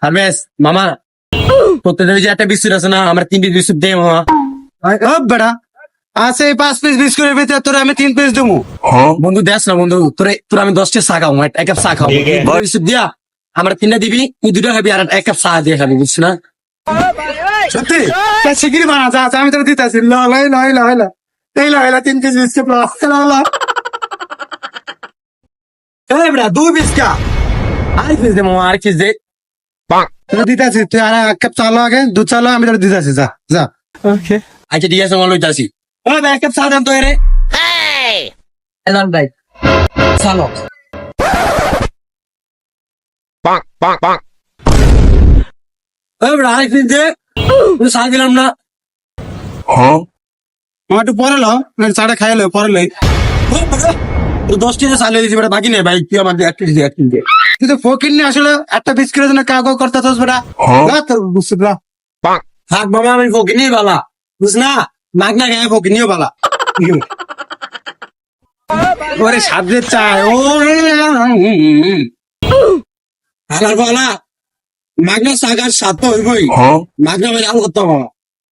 Hermes মামা প্রত্যেকটা যে একটা বিস্কুট আছে না আমার 3 পিস বিস্কুট দে মামা। ও বেড়া আছে 5 পিস বিস্কুটের ভিতরে তোর আমি 3 পিস দেবো। বন্ধু দেখ না বন্ধু তোর আমি 10টা চা খাবো এক কাপ চা খাবো বিস্কুট দিয়া আমার 3টা দিবি তুই 2টা খাবি আর এক কাপ চা দিয়ে খাবি বুঝছ না। সত্যি শিগগিরি বানা যা আমি তোর দিতেছি লাই লাই লাই লাই এই লাই লাই 3 পিস বিস্কুট লা এই বড়া 2 পিস কা আর পিস দে মামা আর পিস দে তোর দিতেছি তুই আর এক কাপ চালো আগে দুধ চালো আমি তোর দিতেছি যা যা। ওকে আচ্ছা ঠিক আছে মামা লইতাছি ও ভাই এক কাপ চা দেন তো এরে এলান ভাই চালো এই বড়া আর পিস দে তুই চা দিলাম না। আমার একটু পরে লো চাটা খাই লো পরে লই। 10টা চালে দিয়েছি বেটা বাকি নেই ভাই তুই আমার এক পিস দে তুই তো ফকির নি আসলে একটা বিস্কুটের জন্য কাগজ করতে তোস বেটা তোর বিস্কুট লা থাক মামা আমি ফকিনি বালা বুঝ না মাগ না গায়ে ফকিনিও বালা ওরে সাবজেক্ট চায় ও হালার বালা মাগনা সাগার সাত হইবই মাগনা ভাই আল করতে বাবা